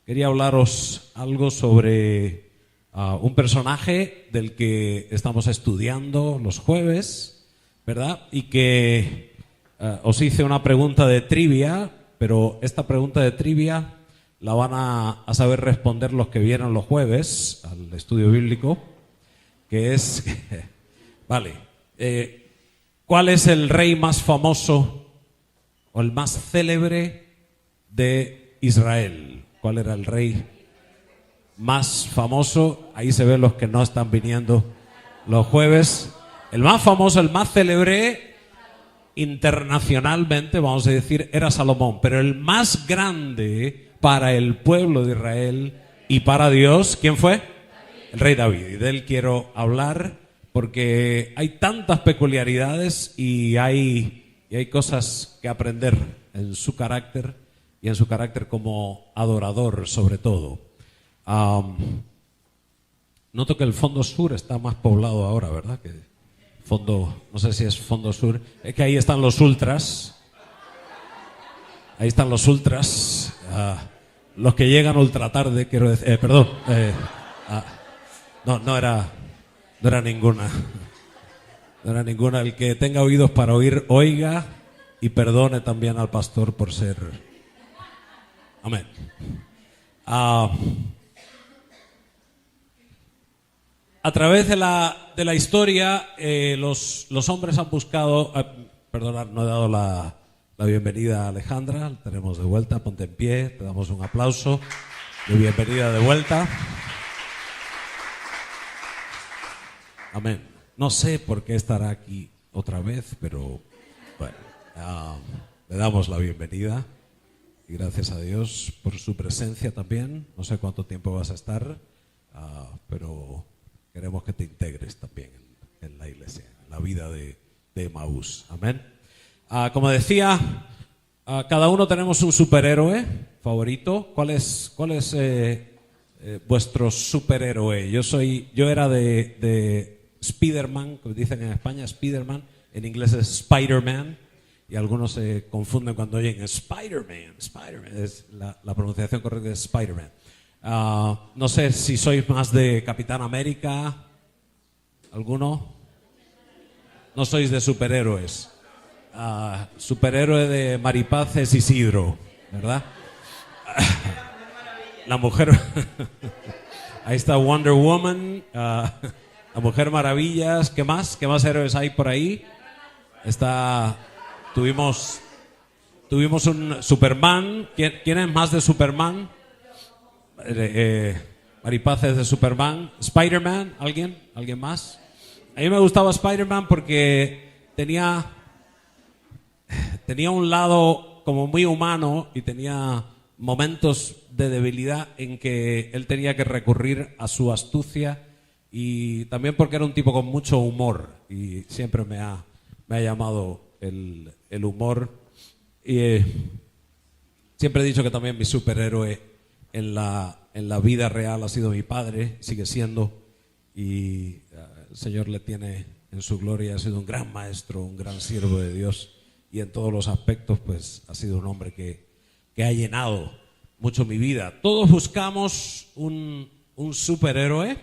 quería hablaros algo sobre un personaje del que estamos estudiando los jueves, ¿verdad? Y que os hice una pregunta de trivia, pero esta pregunta de trivia la van a saber responder los que vieron los jueves al estudio bíblico, que es, vale, ¿cuál es el rey más famoso o el más célebre de Israel? ¿Cuál era el rey más famoso? Ahí se ven los que no están viniendo los jueves. El más famoso, el más célebre internacionalmente, vamos a decir, era Salomón. Pero el más grande para el pueblo de Israel y para Dios, ¿quién fue? El rey David. Y de él quiero hablar porque hay tantas peculiaridades y hay cosas que aprender en su carácter y en su carácter como adorador sobre todo. Noto que el fondo sur está más poblado ahora, ¿verdad? Que fondo, no sé si es fondo sur, es que ahí están los ultras. Ahí están los ultras, los que llegan ultra tarde, quiero decir, perdón, no era ninguna. No era ninguna. El que tenga oídos para oír, oiga y perdone también al pastor por ser. Amén. A través de la historia, los hombres han buscado. Perdonad, no he dado la bienvenida a Alejandra. La tenemos de vuelta. Ponte en pie. Te damos un aplauso de bienvenida de vuelta. Amén. No sé por qué estará aquí otra vez, pero bueno, le damos la bienvenida. Y gracias a Dios por su presencia también. No sé cuánto tiempo vas a estar, pero queremos que te integres también en la iglesia, en la vida de Emaús. Amén. Como decía, cada uno tenemos un superhéroe favorito. ¿Cuál es vuestro superhéroe? Yo era de Spiderman, como dicen en España, Spiderman. En inglés es Spider-Man. Y algunos se confunden cuando oyen Spider-Man. Es la pronunciación correcta es Spider-Man. No sé si sois más de Capitán América. ¿Alguno? No sois de superhéroes. Superhéroe de Maripaz es Isidro, ¿verdad? La mujer. Ahí está Wonder Woman. La Mujer Maravillas. ¿Qué más? ¿Qué más héroes hay por ahí? Tuvimos un Superman. ¿Quién es más de Superman? Maripaz es de Superman. Spider-Man, ¿alguien más? A mí me gustaba Spider-Man porque tenía un lado como muy humano y tenía momentos de debilidad en que él tenía que recurrir a su astucia y también porque era un tipo con mucho humor y siempre me ha llamado el humor. Y siempre he dicho que también mi superhéroe en la vida real ha sido mi padre, sigue siendo, y el Señor le tiene en su gloria. Ha sido un gran maestro, un gran siervo de Dios, y en todos los aspectos pues ha sido un hombre que ha llenado mucho mi vida. Todos buscamos un superhéroe,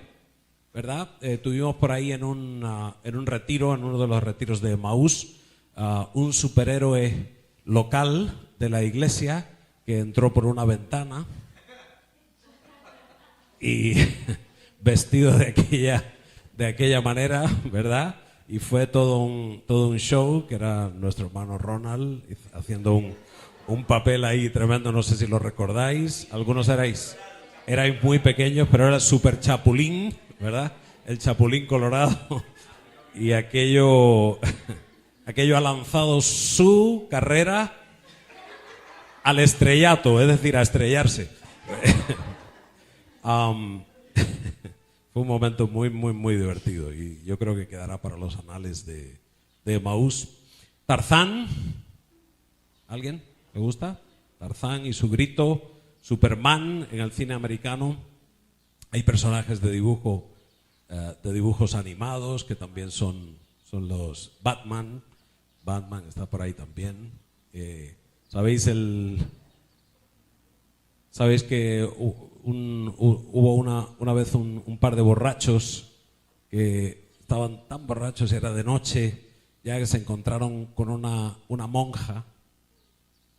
¿verdad? Tuvimos por ahí en un retiro, en uno de los retiros de Emaús, un superhéroe local de la iglesia que entró por una ventana y vestido de aquella manera, ¿verdad? Y fue todo un show, que era nuestro hermano Ronald haciendo un papel ahí tremendo. No sé si lo recordáis. Algunos erais muy pequeños, pero era el super chapulín, ¿verdad? El chapulín colorado. Y aquello ha lanzado su carrera al estrellato, es decir, a estrellarse. Fue un momento muy, muy, muy divertido y yo creo que quedará para los anales de Emaús. Tarzán, ¿alguien le gusta? Tarzán y su grito. Superman en el cine americano. Hay personajes de dibujos animados que también son los Batman. Batman está por ahí también. ¿Sabéis Sabéis que hubo una vez un par de borrachos que estaban tan borrachos, era de noche, ya que se encontraron con una monja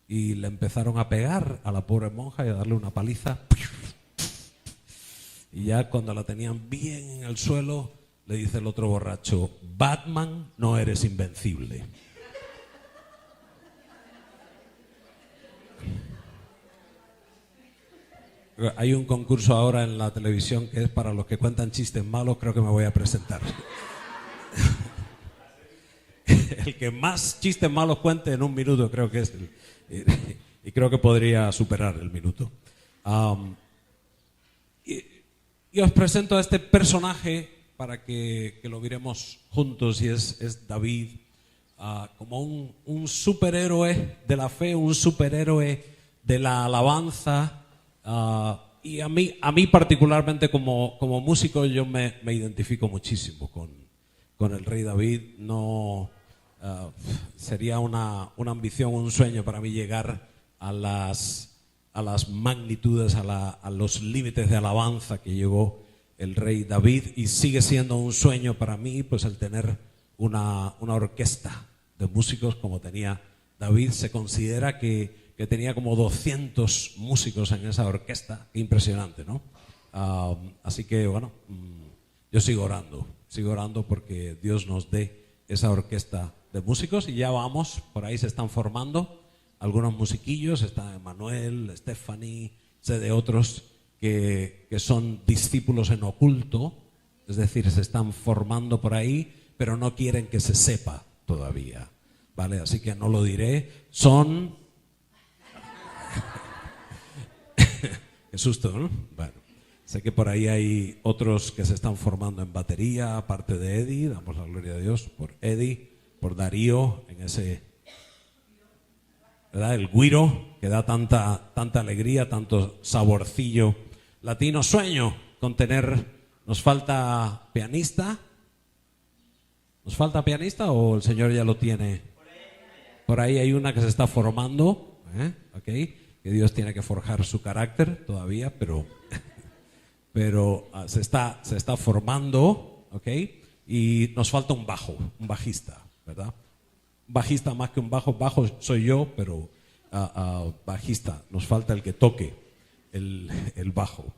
y le empezaron a pegar a la pobre monja y a darle una paliza. Y ya cuando la tenían bien en el suelo, le dice el otro borracho: Batman, no eres invencible. Hay un concurso ahora en la televisión que es para los que cuentan chistes malos. Creo que me voy a presentar. El que más chistes malos cuente en un minuto creo que es y creo que podría superar el minuto. Y os presento a este personaje para que lo miremos juntos, y es David, como un superhéroe de la fe, un superhéroe de la alabanza. Y a mí particularmente como músico yo me identifico muchísimo con el rey David. No sería una ambición, un sueño para mí llegar a las magnitudes, a los límites de alabanza que llegó el rey David, y sigue siendo un sueño para mí pues el tener una orquesta de músicos como tenía David. Se considera que tenía como 200 músicos en esa orquesta. Impresionante, ¿no? Así que, bueno, yo sigo orando porque Dios nos dé esa orquesta de músicos, y ya vamos, por ahí se están formando algunos musiquillos. Está Emanuel, Stephanie, sé de otros que son discípulos en oculto, es decir, se están formando por ahí, pero no quieren que se sepa todavía, ¿vale? Así que no lo diré. Son... Qué susto, ¿no? Bueno, sé que por ahí hay otros que se están formando en batería, aparte de Eddie. Damos la gloria a Dios por Eddie, por Darío, en ese, ¿verdad? El güiro, que da tanta alegría, tanto saborcillo latino. Sueño con tener... ¿Nos falta pianista? ¿Nos falta pianista o el Señor ya lo tiene? Por ahí hay una que se está formando, ¿ok? Que Dios tiene que forjar su carácter todavía, pero se está formando, ¿ok? Y nos falta un bajista, ¿verdad? Bajista más que un bajo soy yo, pero bajista, nos falta el que toque el bajo.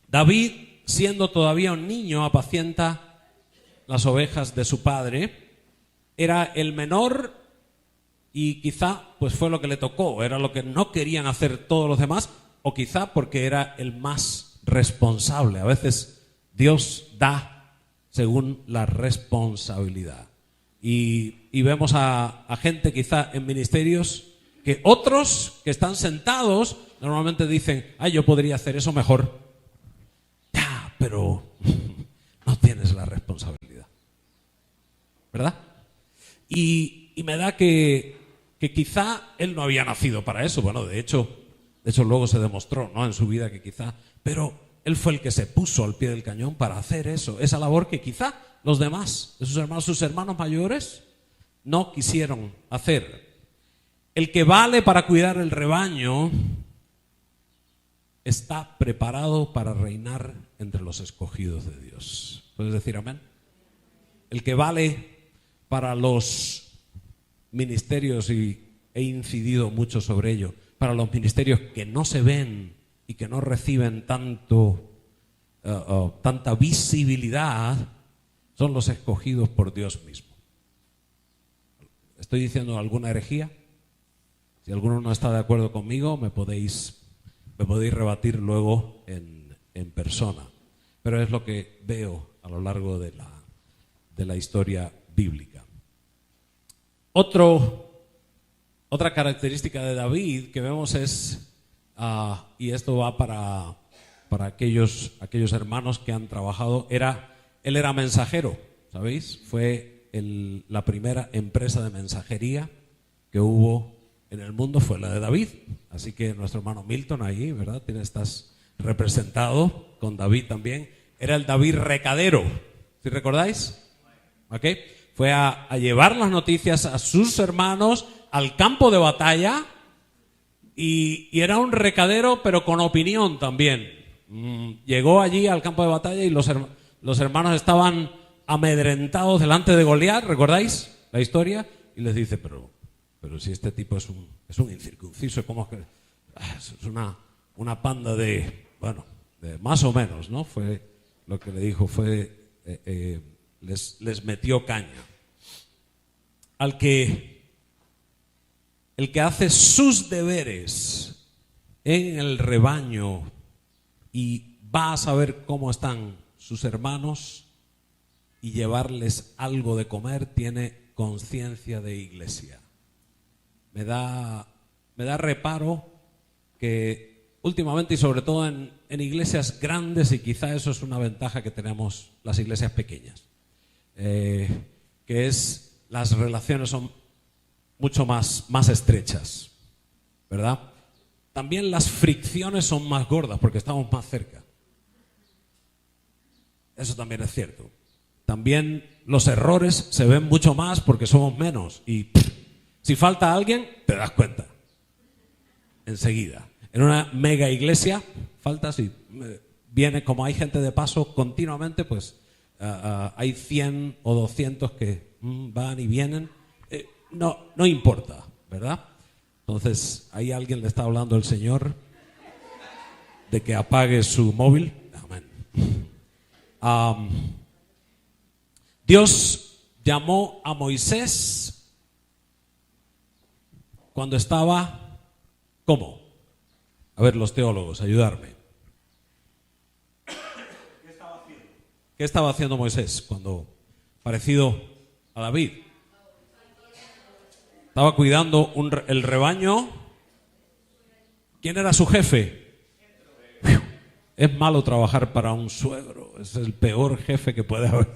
David, siendo todavía un niño, apacienta las ovejas de su padre. Era el menor y quizá pues fue lo que le tocó, era lo que no querían hacer todos los demás, o quizá porque era el más responsable. A veces Dios da según la responsabilidad. Y vemos a gente quizá en ministerios que otros que están sentados normalmente dicen: ay, yo podría hacer eso mejor. Ya, pero no tienes la responsabilidad, ¿verdad? Y me da que quizá él no había nacido para eso. Bueno, de hecho luego se demostró, ¿no?, en su vida que quizá, pero él fue el que se puso al pie del cañón para hacer eso, esa labor que quizá los demás, sus hermanos mayores, no quisieron hacer. El que vale para cuidar el rebaño está preparado para reinar entre los escogidos de Dios. ¿Puedes decir amén? El que vale para los ministerios, y he incidido mucho sobre ello, para los ministerios que no se ven y que no reciben tanta visibilidad, son los escogidos por Dios mismo. ¿Estoy diciendo alguna herejía? Si alguno no está de acuerdo conmigo, me podéis rebatir luego en persona. Pero es lo que veo a lo largo de la historia bíblica. Otra característica de David que vemos es, y esto va para aquellos hermanos que han trabajado, él era mensajero, ¿sabéis? Fue la primera empresa de mensajería que hubo en el mundo, fue la de David. Así que nuestro hermano Milton ahí, ¿verdad? Estás representado con David también. Era el David recadero, ¿sí recordáis? ¿Ok? Fue a llevar las noticias a sus hermanos al campo de batalla, Y era un recadero, pero con opinión también. Llegó allí al campo de batalla y los hermanos estaban amedrentados delante de Goliat, ¿recordáis la historia? Y les dice, pero si este tipo es un incircunciso, ¿cómo es que...? Es una panda de, bueno, de más o menos, ¿no? Fue lo que le dijo, les metió caña. El que hace sus deberes en el rebaño y va a saber cómo están sus hermanos y llevarles algo de comer, tiene conciencia de iglesia. Me da reparo que últimamente, y sobre todo en iglesias grandes, y quizá eso es una ventaja que tenemos las iglesias pequeñas, que es las relaciones son mucho más estrechas, ¿verdad? También las fricciones son más gordas porque estamos más cerca. Eso también es cierto. También los errores se ven mucho más porque somos menos y si falta alguien, te das cuenta enseguida. En una mega iglesia, falta si viene, como hay gente de paso continuamente, pues hay 100 o 200 que van y vienen. No importa, ¿verdad? Entonces, ahí alguien le está hablando al Señor de que apague su móvil. Amén. Dios llamó a Moisés cuando estaba, ¿cómo? A ver, los teólogos, ayudarme. ¿Qué estaba haciendo Moisés cuando, parecido a David? Estaba cuidando el rebaño. ¿Quién era su jefe? Es malo trabajar para un suegro. Es el peor jefe que puede haber.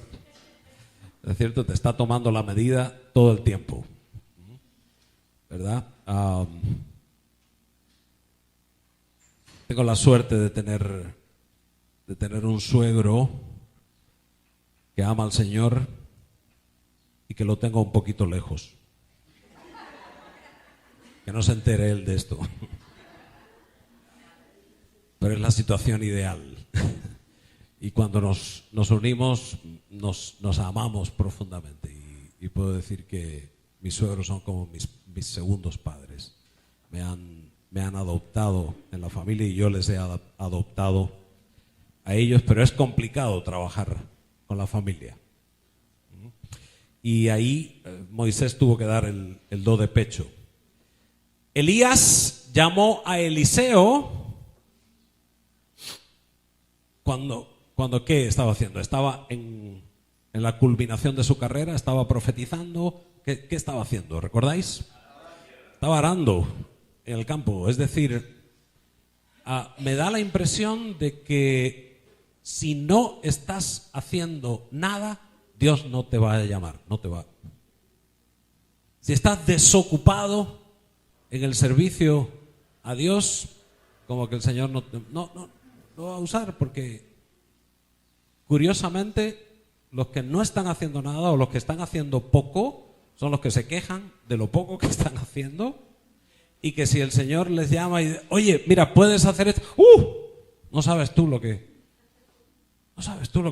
Es cierto, te está tomando la medida todo el tiempo. ¿Verdad? Tengo la suerte de tener un suegro que ama al Señor y que lo tengo un poquito lejos. Que no se entere él de esto. Pero es la situación ideal. Y cuando nos unimos, nos amamos profundamente. Y puedo decir que mis suegros son como mis segundos padres. Me han adoptado en la familia y yo les he adoptado a ellos, pero es complicado trabajar con la familia. Y ahí Moisés tuvo que dar el do de pecho. Elías llamó a Eliseo cuando ¿qué estaba haciendo? Estaba en la culminación de su carrera, estaba profetizando. ¿Qué estaba haciendo? ¿Recordáis? Estaba arando en el campo. Es decir, me da la impresión de que si no estás haciendo nada, Dios no te va a llamar, no te va. Si estás desocupado en el servicio a Dios, como que el Señor no lo va a usar, porque curiosamente los que no están haciendo nada o los que están haciendo poco son los que se quejan de lo poco que están haciendo, y que si el Señor les llama y oye, mira, puedes hacer esto, no sabes tú lo que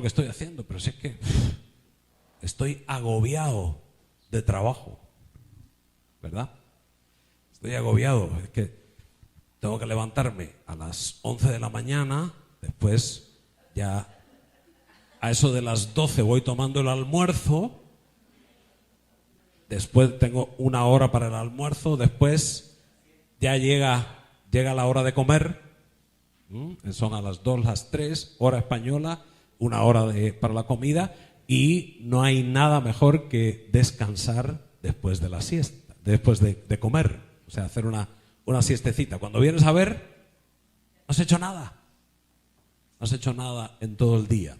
estoy haciendo, pero si es que estoy agobiado de trabajo, ¿verdad? Estoy agobiado, es que tengo que levantarme a las 11 de la mañana, después ya a eso de las 12 voy tomando el almuerzo, después tengo 1 hora para el almuerzo, después ya llega la hora de comer, son a las 2, las 3, hora española, 1 hora para la comida, y no hay nada mejor que descansar después de la siesta, después de comer. O sea, hacer una siestecita. Cuando vienes a ver, no has hecho nada. No has hecho nada en todo el día.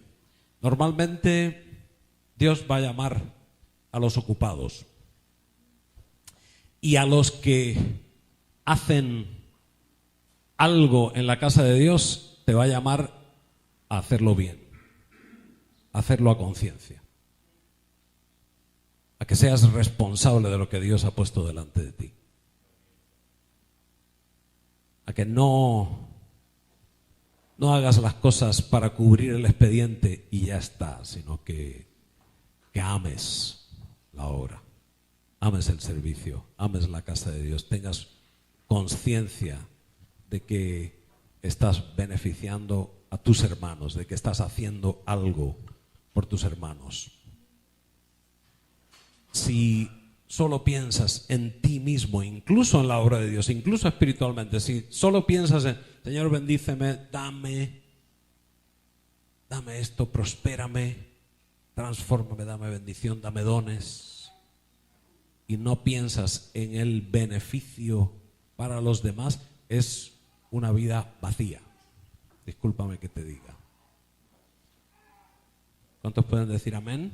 Normalmente, Dios va a llamar a los ocupados. Y a los que hacen algo en la casa de Dios, te va a llamar a hacerlo bien. A hacerlo a conciencia. A que seas responsable de lo que Dios ha puesto delante de ti. que no hagas las cosas para cubrir el expediente y ya está, sino que ames la obra, ames el servicio, ames la casa de Dios, tengas conciencia de que estás beneficiando a tus hermanos, de que estás haciendo algo por tus hermanos. Si solo piensas en ti mismo, incluso en la obra de Dios, incluso espiritualmente, si solo piensas en, Señor, bendíceme, dame esto, prospérame, transfórmame, dame bendición, dame dones, y no piensas en el beneficio para los demás, es una vida vacía. Discúlpame que te diga. ¿Cuántos pueden decir amén?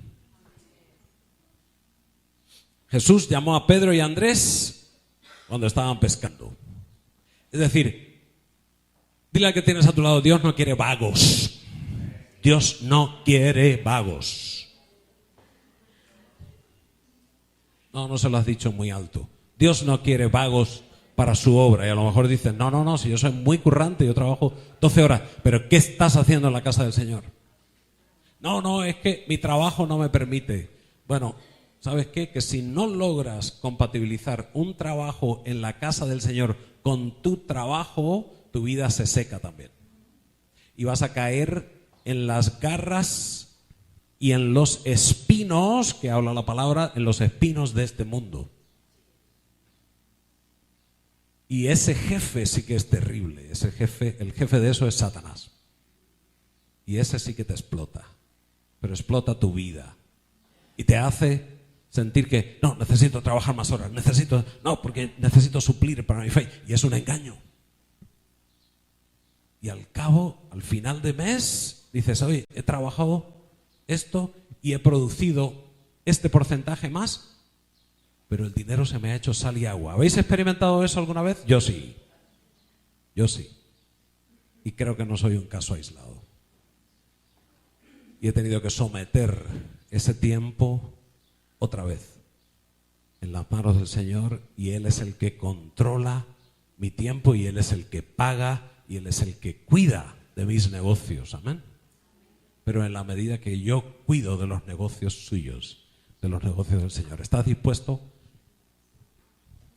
Jesús llamó a Pedro y a Andrés cuando estaban pescando. Es decir, dile al que tienes a tu lado, Dios no quiere vagos. Dios no quiere vagos. No se lo has dicho muy alto. Dios no quiere vagos para su obra. Y a lo mejor dices, no, si yo soy muy currante, yo trabajo 12 horas. Pero ¿qué estás haciendo en la casa del Señor? No, es que mi trabajo no me permite. Bueno, ¿sabes qué? Que si no logras compatibilizar un trabajo en la casa del Señor con tu trabajo, tu vida se seca también. Y vas a caer en las garras y en los espinos, que habla la palabra, en los espinos de este mundo. Y ese jefe sí que es terrible. El jefe de eso es Satanás. Y ese sí que te explota. Pero explota tu vida. Y te hace sentir que, no, necesito trabajar más horas, porque necesito suplir para mi fe. Y es un engaño. Y al final de mes, dices, oye, he trabajado esto y he producido este porcentaje más, pero el dinero se me ha hecho sal y agua. ¿Habéis experimentado eso alguna vez? Yo sí. Y creo que no soy un caso aislado. Y he tenido que someter ese tiempo otra vez en las manos del Señor, y Él es el que controla mi tiempo, y Él es el que paga, y Él es el que cuida de mis negocios. Amén. Pero en la medida que yo cuido de los negocios suyos, de los negocios del Señor, ¿estás dispuesto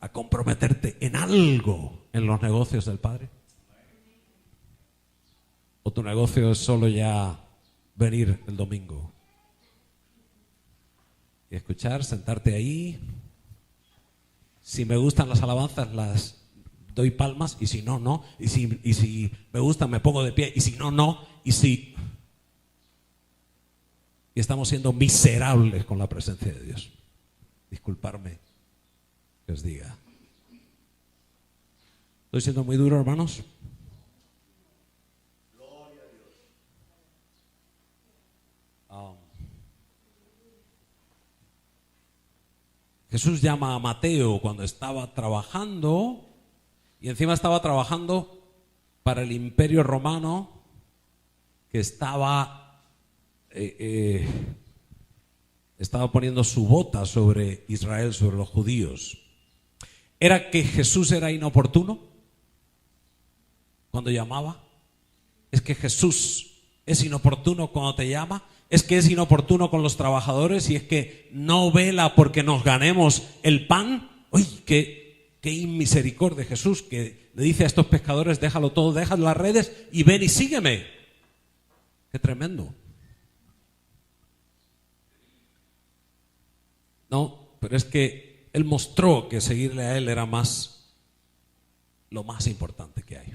a comprometerte en algo en los negocios del Padre? ¿O tu negocio es solo ya venir el domingo y escuchar, sentarte ahí? Si me gustan las alabanzas, las doy palmas, y si no, no. Y si me gustan, me pongo de pie, y si no, no. Y estamos siendo miserables con la presencia de Dios. Disculparme que os diga. ¿Estoy siendo muy duro, hermanos? Gloria a Dios. Jesús llama a Mateo cuando estaba trabajando, y encima estaba trabajando para el Imperio Romano, que estaba poniendo su bota sobre Israel, sobre los judíos. ¿Era que Jesús era inoportuno cuando llamaba? ¿Es que Jesús es inoportuno cuando te llama? ¿Es que es inoportuno con los trabajadores y es que no vela porque nos ganemos el pan? ¡Uy, qué inmisericordia Jesús, que le dice a estos pescadores, déjalo todo, deja las redes y ven y sígueme! ¡Qué tremendo! No, pero es que Él mostró que seguirle a Él era lo más importante que hay.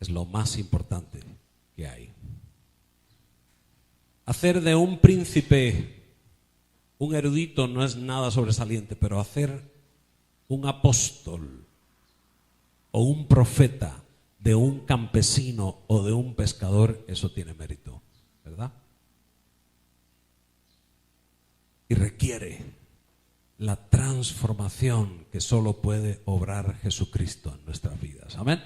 Es lo más importante que hay. Hacer de un príncipe un erudito no es nada sobresaliente, pero hacer un apóstol o un profeta de un campesino o de un pescador, eso tiene mérito, ¿verdad? Y requiere la transformación que solo puede obrar Jesucristo en nuestras vidas. Amén.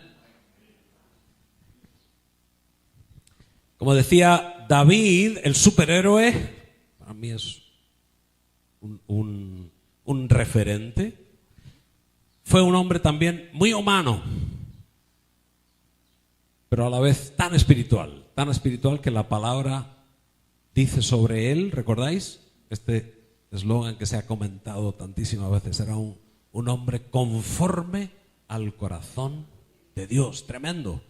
Como decía David, el superhéroe, para mí es un referente. fue un hombre también muy humano, pero a la vez tan espiritual que la palabra dice sobre él, ¿recordáis? Este eslogan que se ha comentado tantísimas veces, era un hombre conforme al corazón de Dios. Tremendo,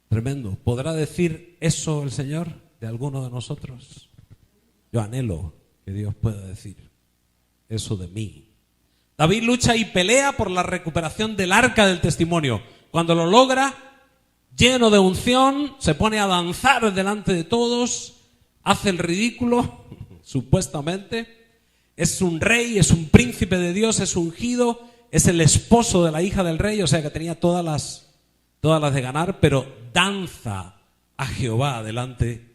tremendo. ¿Podrá decir eso el Señor de alguno de nosotros? Yo anhelo que Dios pueda decir eso de mí. David lucha y pelea por la recuperación del arca del testimonio. Cuando lo logra, lleno de unción, se pone a danzar delante de todos, hace el ridículo, supuestamente. Es un rey, es un príncipe de Dios, es ungido, es el esposo de la hija del rey, o sea que tenía todas las de ganar, pero danza a Jehová delante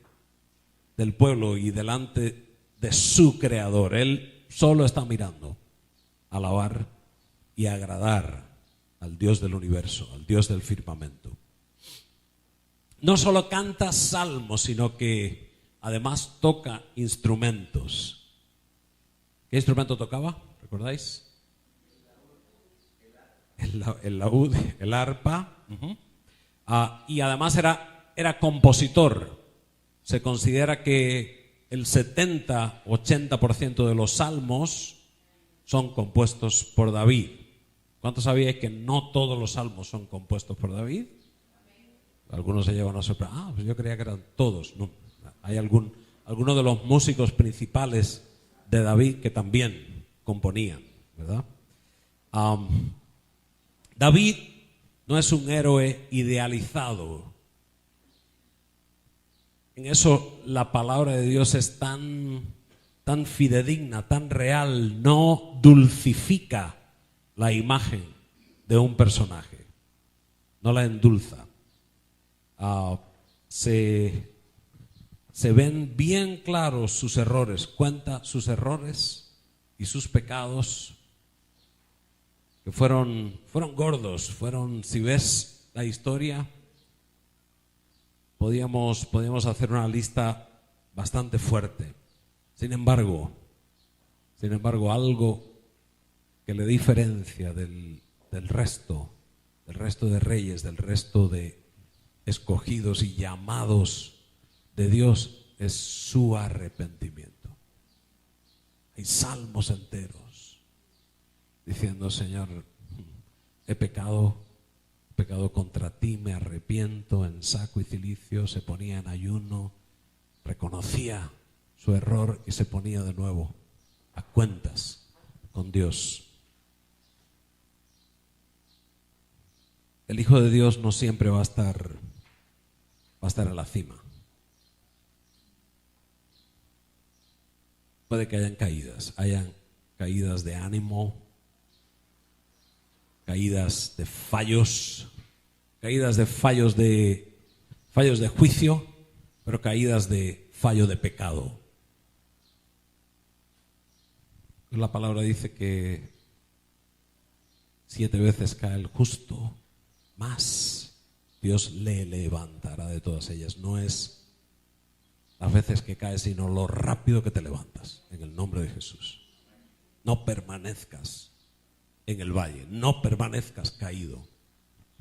del pueblo y delante de su creador. Él solo está mirando a alabar y agradar al Dios del universo, al Dios del firmamento. No solo canta salmos, sino que además toca instrumentos. ¿Qué instrumento tocaba? ¿Recordáis? El laúd, el arpa. Y además era compositor. Se considera que el 70-80% de los salmos son compuestos por David. ¿Cuántos sabíais que no todos los salmos son compuestos por David? Algunos se llevan a sorprender. Pues yo creía que eran todos. No. Hay algunos de los músicos principales de David que también componían, ¿verdad? David no es un héroe idealizado. En eso la palabra de Dios es tan fidedigna, tan real, no dulcifica la imagen de un personaje, no la endulza. Se ven bien claros sus errores, cuenta sus errores y sus pecados, que fueron gordos, si ves la historia, podíamos hacer una lista bastante fuerte. Sin embargo, algo que le diferencia del resto de reyes, del resto de escogidos y llamados de Dios, es su arrepentimiento. Hay salmos enteros diciendo: Señor, he pecado contra ti, me arrepiento, en saco y cilicio. Se ponía en ayuno, reconocía su error y se ponía de nuevo a cuentas con Dios. El Hijo de Dios no siempre va a estar en la cima. Puede que hayan caídas de ánimo, caídas de fallos, caídas de fallos de juicio, pero caídas de fallo de pecado. La palabra dice que 7 veces cae el justo, más Dios le levantará de todas ellas. No es las veces que caes, sino lo rápido que te levantas, en el nombre de Jesús. No permanezcas en el valle, no permanezcas caído.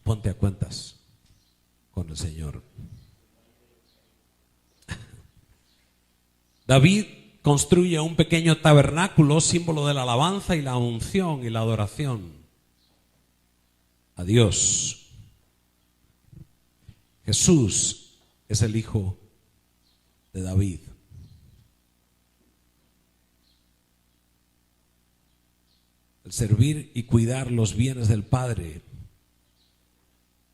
Ponte a cuentas con el Señor. David construye un pequeño tabernáculo, símbolo de la alabanza y la unción y la adoración a Dios. Jesús es el Hijo de David. El servir y cuidar los bienes del Padre.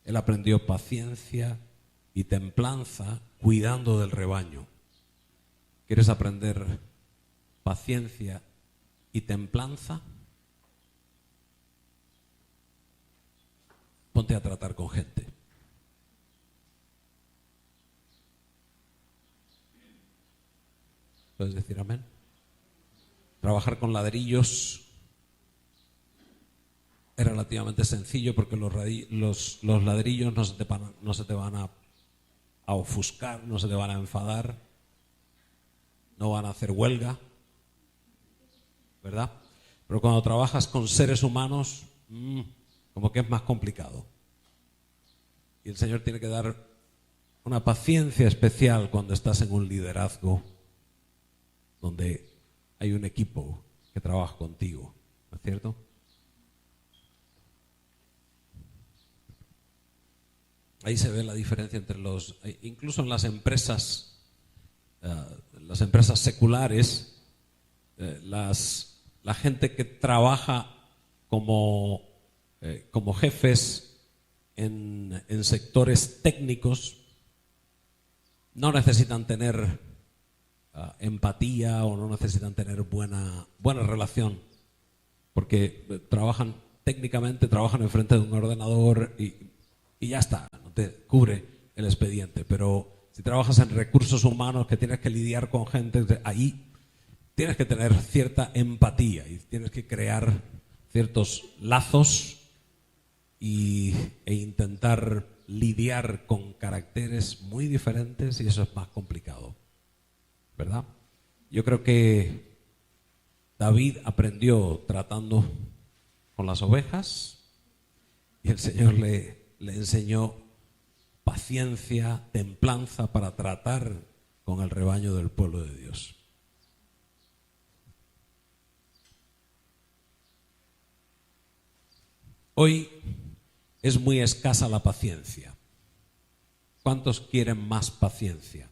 Él aprendió paciencia y templanza cuidando del rebaño. ¿Quieres aprender paciencia y templanza? Ponte a tratar con gente. ¿Puedes decir amén? Trabajar con ladrillos es relativamente sencillo porque los ladrillos no se te van a ofuscar, no se te van a enfadar, no van a hacer huelga, ¿verdad? Pero cuando trabajas con seres humanos, como que es más complicado. Y el Señor tiene que dar una paciencia especial cuando estás en un liderazgo donde hay un equipo que trabaja contigo, ¿no es cierto? Ahí se ve la diferencia entre incluso en las empresas seculares, la gente que trabaja como jefes en sectores técnicos no necesitan tener empatía o no necesitan tener buena relación, porque técnicamente trabajan enfrente de un ordenador y ya está, no te cubre el expediente. Pero si trabajas en recursos humanos, que tienes que lidiar con gente, ahí tienes que tener cierta empatía y tienes que crear ciertos lazos e intentar lidiar con caracteres muy diferentes, y eso es más complicado, ¿verdad? Yo creo que David aprendió tratando con las ovejas y el Señor le enseñó paciencia, templanza para tratar con el rebaño del pueblo de Dios. Hoy es muy escasa la paciencia. ¿Cuántos quieren más paciencia?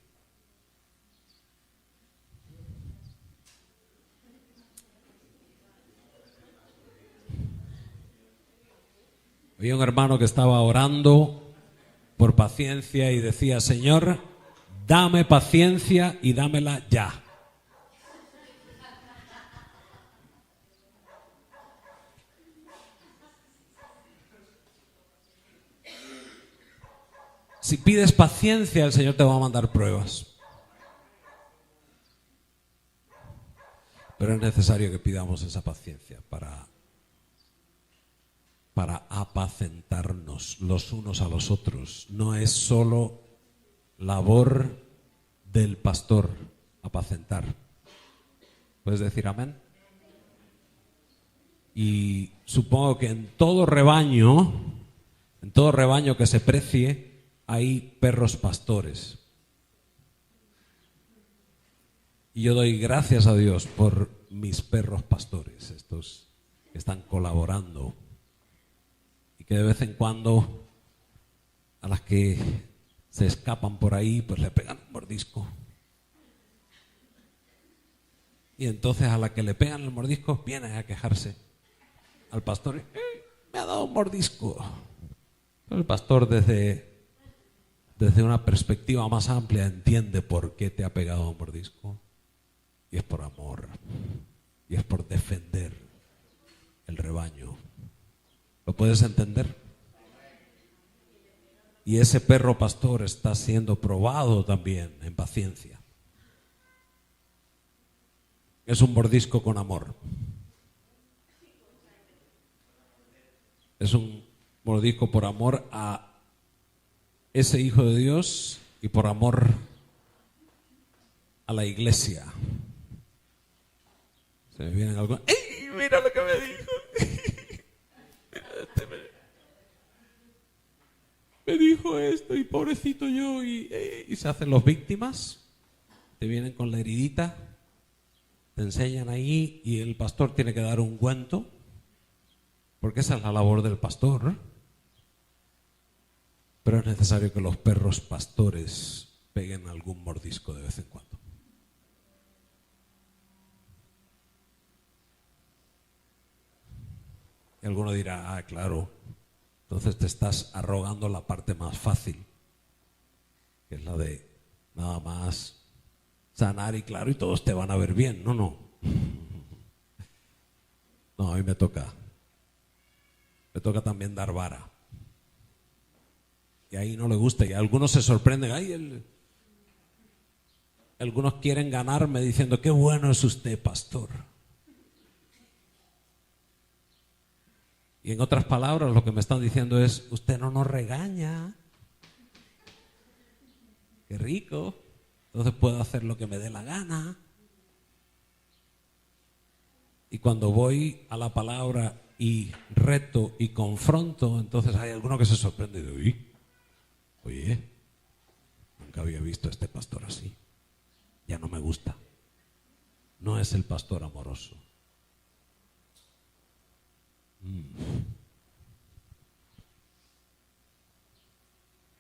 Había un hermano que estaba orando por paciencia y decía: Señor, dame paciencia y dámela ya. Si pides paciencia, el Señor te va a mandar pruebas. Pero es necesario que pidamos esa paciencia para apacentarnos los unos a los otros. No es solo labor del pastor apacentar. ¿Puedes decir amén? Y supongo que en todo rebaño que se precie, hay perros pastores. Y yo doy gracias a Dios por mis perros pastores, estos que están colaborando y que de vez en cuando a las que se escapan por ahí, pues le pegan un mordisco. Y entonces a la que le pegan el mordisco vienen a quejarse al pastor: me ha dado un mordisco. Pero el pastor desde una perspectiva más amplia entiende por qué te ha pegado un mordisco. Y es por amor. Y es por defender el rebaño. ¿Lo puedes entender? Y ese perro pastor está siendo probado también en paciencia. Es un mordisco con amor. Es un mordisco por amor a ese Hijo de Dios y por amor a la iglesia. Se me vienen algunos: ¡ey, mira lo que me dijo! Me dijo esto y pobrecito yo, y se hacen los víctimas. Te vienen con la heridita, te enseñan ahí, y el pastor tiene que dar un ungüento, porque esa es la labor del pastor, ¿no? Pero es necesario que los perros pastores peguen algún mordisco de vez en cuando. Y alguno dirá: claro, entonces te estás arrogando la parte más fácil, que es la de nada más sanar y claro, y todos te van a ver bien. No. No, a mí me toca también dar vara. Y ahí no le gusta, y algunos se sorprenden. Algunos quieren ganarme diciendo: qué bueno es usted, pastor. Y en otras palabras, lo que me están diciendo es: usted no nos regaña. Qué rico. Entonces puedo hacer lo que me dé la gana. Y cuando voy a la palabra y reto y confronto, entonces hay alguno que se sorprende de, oye, nunca había visto a este pastor así, ya no me gusta. No es el pastor amoroso.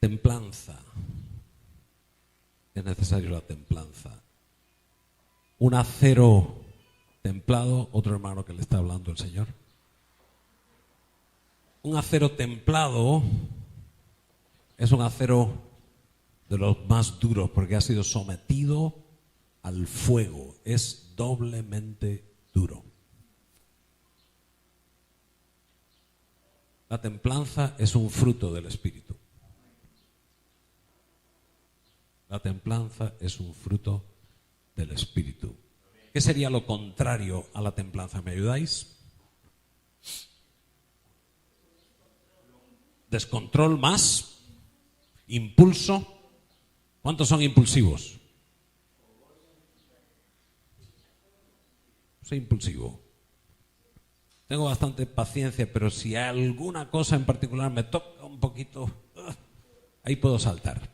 Templanza. Es necesario la templanza. Un acero templado, otro hermano que le está hablando el Señor. Un acero templado es un acero de los más duros porque ha sido sometido al fuego. Es doblemente duro. La templanza es un fruto del Espíritu. La templanza es un fruto del Espíritu. ¿Qué sería lo contrario a la templanza? ¿Me ayudáis? Descontrol más. Impulso. ¿Cuántos son impulsivos? Soy impulsivo. Tengo bastante paciencia, pero si alguna cosa en particular me toca un poquito, ahí puedo saltar.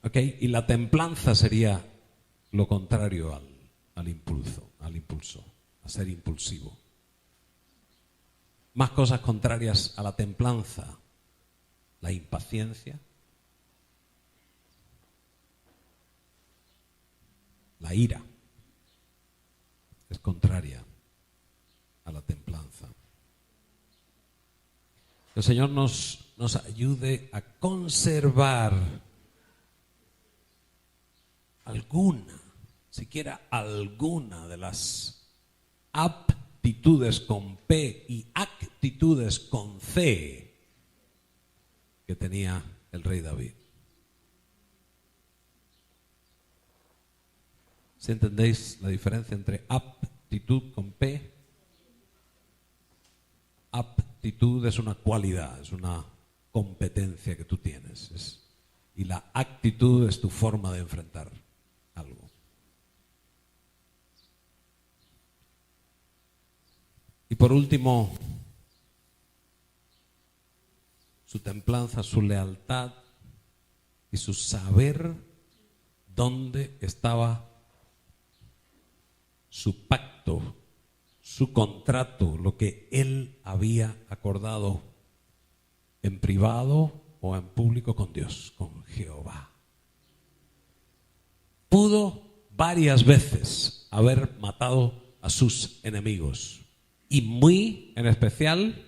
¿Ok? Y la templanza sería lo contrario al impulso, a ser impulsivo. Más cosas contrarias a la templanza: la impaciencia, la ira, es contraria a la templanza. Que el Señor nos ayude a conservar siquiera alguna de las aptitudes con P y actitudes con C que tenía el rey David. ¿Sí entendéis la diferencia entre aptitud con P? Aptitud es una cualidad, es una competencia que tú tienes. Y la actitud es tu forma de enfrentar algo. Y por último, su templanza, su lealtad y su saber dónde estaba su pacto, su contrato, lo que él había acordado en privado o en público con Dios, con Jehová. Pudo varias veces haber matado a sus enemigos y muy en especial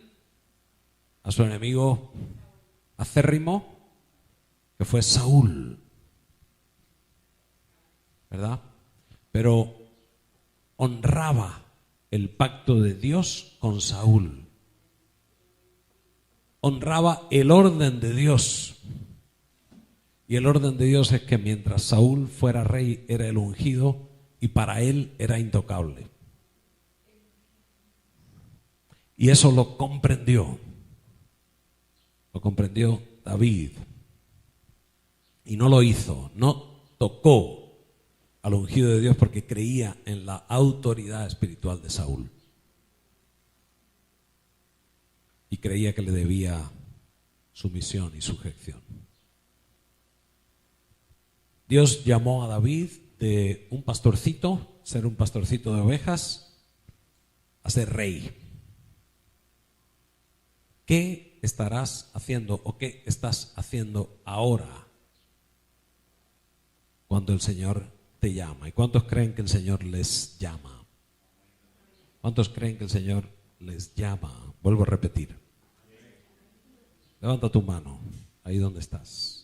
a su enemigo acérrimo, que fue Saúl, ¿verdad? Pero honraba el pacto de Dios con Saúl. Honraba el orden de Dios. Y el orden de Dios es que mientras Saúl fuera rey, era el ungido y para él era intocable. Y eso lo comprendió. Lo comprendió David. Y no lo hizo, no tocó al ungido de Dios porque creía en la autoridad espiritual de Saúl. Y creía que le debía sumisión y sujeción. Dios llamó a David de un pastorcito, ser un pastorcito de ovejas, a ser rey. ¿Qué estarás haciendo o qué estás haciendo ahora cuando el Señor te llama? ¿Y cuántos creen que el Señor les llama? ¿Cuántos creen que el Señor les llama? Vuelvo a repetir. Levanta tu mano ahí donde estás.